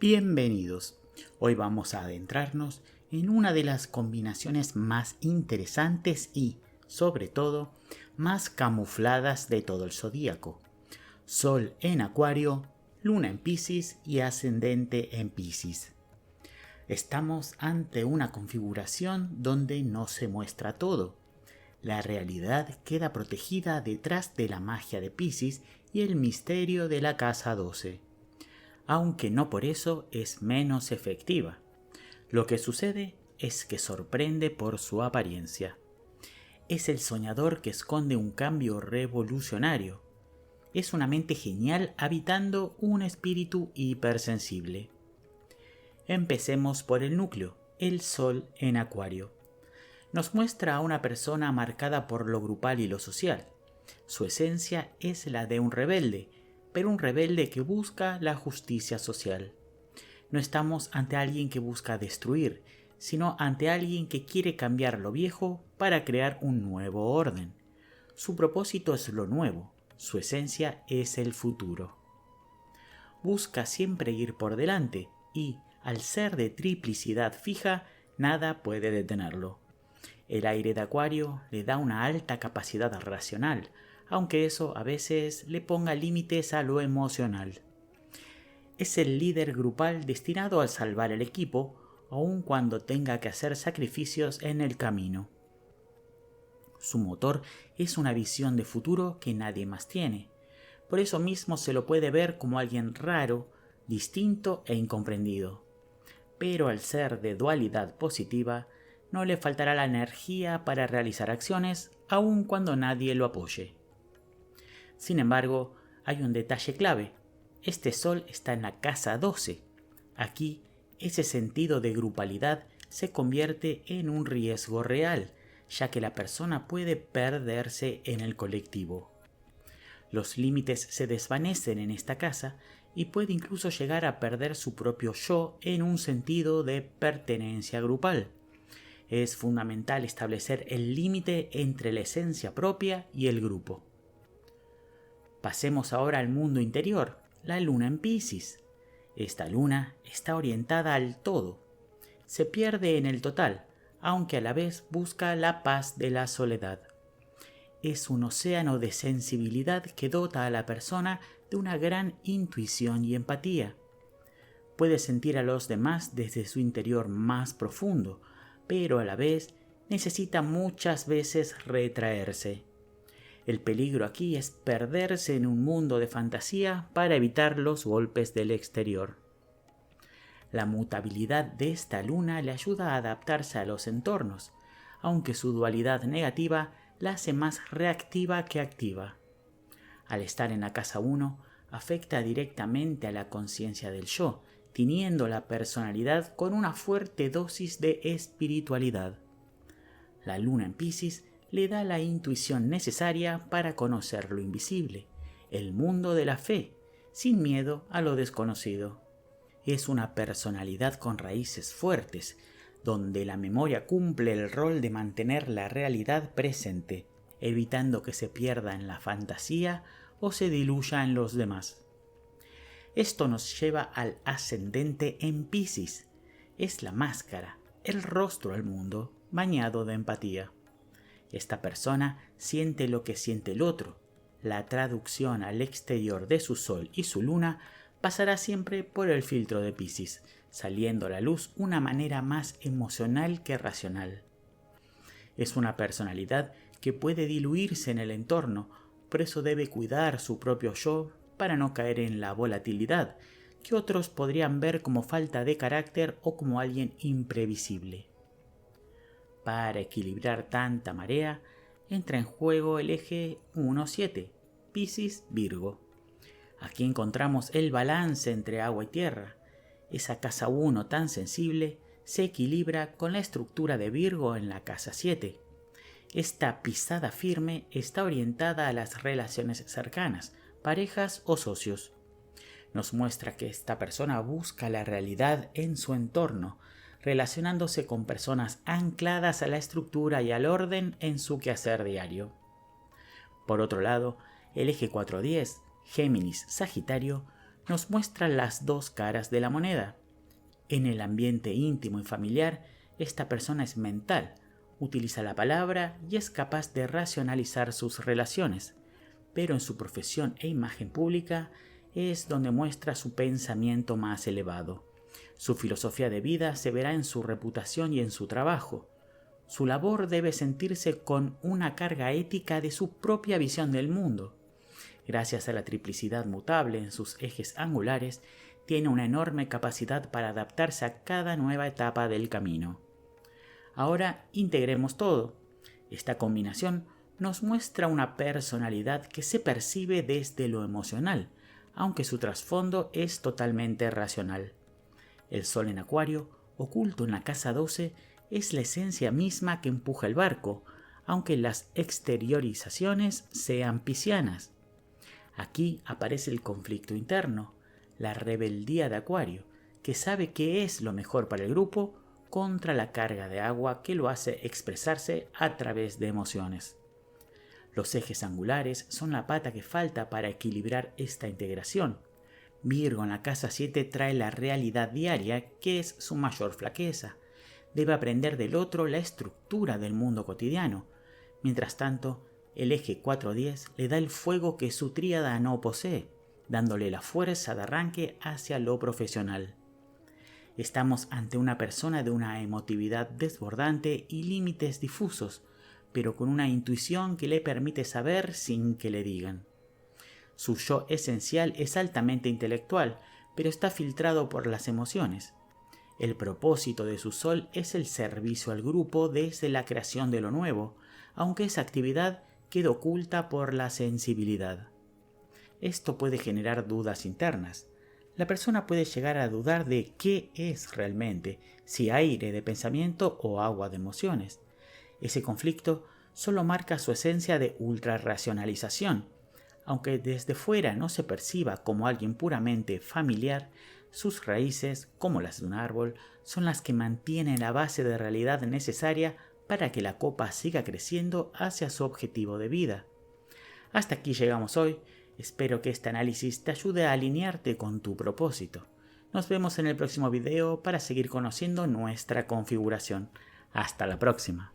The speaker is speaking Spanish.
Bienvenidos. Hoy vamos a adentrarnos en una de las combinaciones más interesantes y, sobre todo, más camufladas de todo el zodíaco. Sol en Acuario, Luna en Piscis y Ascendente en Piscis. Estamos ante una configuración donde no se muestra todo. La realidad queda protegida detrás de la magia de Piscis y el misterio de la casa 12. Aunque no por eso es menos efectiva. Lo que sucede es que sorprende por su apariencia. Es el soñador que esconde un cambio revolucionario. Es una mente genial habitando un espíritu hipersensible. Empecemos por el núcleo, el Sol en Acuario. Nos muestra a una persona marcada por lo grupal y lo social. Su esencia es la de un rebelde, pero un rebelde que busca la justicia social. No estamos ante alguien que busca destruir, sino ante alguien que quiere cambiar lo viejo para crear un nuevo orden. Su propósito es lo nuevo, su esencia es el futuro. Busca siempre ir por delante y, al ser de triplicidad fija, nada puede detenerlo. El aire de Acuario le da una alta capacidad racional, aunque eso a veces le ponga límites a lo emocional. Es el líder grupal destinado a salvar el equipo, aun cuando tenga que hacer sacrificios en el camino. Su motor es una visión de futuro que nadie más tiene. Por eso mismo se lo puede ver como alguien raro, distinto e incomprendido. Pero al ser de dualidad positiva, no le faltará la energía para realizar acciones, aun cuando nadie lo apoye. Sin embargo, hay un detalle clave. Este Sol está en la casa 12. Aquí, ese sentido de grupalidad se convierte en un riesgo real, ya que la persona puede perderse en el colectivo. Los límites se desvanecen en esta casa y puede incluso llegar a perder su propio yo en un sentido de pertenencia grupal. Es fundamental establecer el límite entre la esencia propia y el grupo. Pasemos ahora al mundo interior, la luna en Piscis. Esta luna está orientada al todo. Se pierde en el total, aunque a la vez busca la paz de la soledad. Es un océano de sensibilidad que dota a la persona de una gran intuición y empatía. Puede sentir a los demás desde su interior más profundo, pero a la vez necesita muchas veces retraerse. El peligro aquí es perderse en un mundo de fantasía para evitar los golpes del exterior. La mutabilidad de esta luna le ayuda a adaptarse a los entornos, aunque su dualidad negativa la hace más reactiva que activa. Al estar en la casa 1, afecta directamente a la conciencia del yo, tiñendo la personalidad con una fuerte dosis de espiritualidad. La luna en Piscis le da la intuición necesaria para conocer lo invisible, el mundo de la fe, sin miedo a lo desconocido. Es una personalidad con raíces fuertes, donde la memoria cumple el rol de mantener la realidad presente, evitando que se pierda en la fantasía o se diluya en los demás. Esto nos lleva al ascendente en Piscis. Es la máscara, el rostro al mundo, bañado de empatía. Esta persona siente lo que siente el otro. La traducción al exterior de su Sol y su Luna pasará siempre por el filtro de Piscis, saliendo a la luz una manera más emocional que racional. Es una personalidad que puede diluirse en el entorno, por eso debe cuidar su propio yo para no caer en la volatilidad, que otros podrían ver como falta de carácter o como alguien imprevisible. Para equilibrar tanta marea, entra en juego el eje 1-7, Piscis-Virgo. Aquí encontramos el balance entre agua y tierra. Esa casa 1 tan sensible se equilibra con la estructura de Virgo en la casa 7. Esta pisada firme está orientada a las relaciones cercanas, parejas o socios. Nos muestra que esta persona busca la realidad en su entorno, relacionándose con personas ancladas a la estructura y al orden en su quehacer diario. Por otro lado, el eje 4-10, Géminis-Sagitario, nos muestra las dos caras de la moneda. En el ambiente íntimo y familiar, esta persona es mental, utiliza la palabra y es capaz de racionalizar sus relaciones, pero en su profesión e imagen pública es donde muestra su pensamiento más elevado. Su filosofía de vida se verá en su reputación y en su trabajo. Su labor debe sentirse con una carga ética de su propia visión del mundo. Gracias a la triplicidad mutable en sus ejes angulares, tiene una enorme capacidad para adaptarse a cada nueva etapa del camino. Ahora integremos todo. Esta combinación nos muestra una personalidad que se percibe desde lo emocional, aunque su trasfondo es totalmente racional. El Sol en Acuario, oculto en la casa 12, es la esencia misma que empuja el barco, aunque las exteriorizaciones sean piscianas. Aquí aparece el conflicto interno, la rebeldía de Acuario, que sabe qué es lo mejor para el grupo contra la carga de agua que lo hace expresarse a través de emociones. Los ejes angulares son la pata que falta para equilibrar esta integración. Virgo en la casa 7 trae la realidad diaria, que es su mayor flaqueza. Debe aprender del otro la estructura del mundo cotidiano. Mientras tanto, el eje 4-10 le da el fuego que su tríada no posee, dándole la fuerza de arranque hacia lo profesional. Estamos ante una persona de una emotividad desbordante y límites difusos, pero con una intuición que le permite saber sin que le digan. Su yo esencial es altamente intelectual, pero está filtrado por las emociones. El propósito de su sol es el servicio al grupo desde la creación de lo nuevo, aunque esa actividad queda oculta por la sensibilidad. Esto puede generar dudas internas. La persona puede llegar a dudar de qué es realmente, si aire de pensamiento o agua de emociones. Ese conflicto solo marca su esencia de ultrarracionalización. Aunque desde fuera no se perciba como alguien puramente familiar, sus raíces, como las de un árbol, son las que mantienen la base de realidad necesaria para que la copa siga creciendo hacia su objetivo de vida. Hasta aquí llegamos hoy. Espero que este análisis te ayude a alinearte con tu propósito. Nos vemos en el próximo video para seguir conociendo nuestra configuración. Hasta la próxima.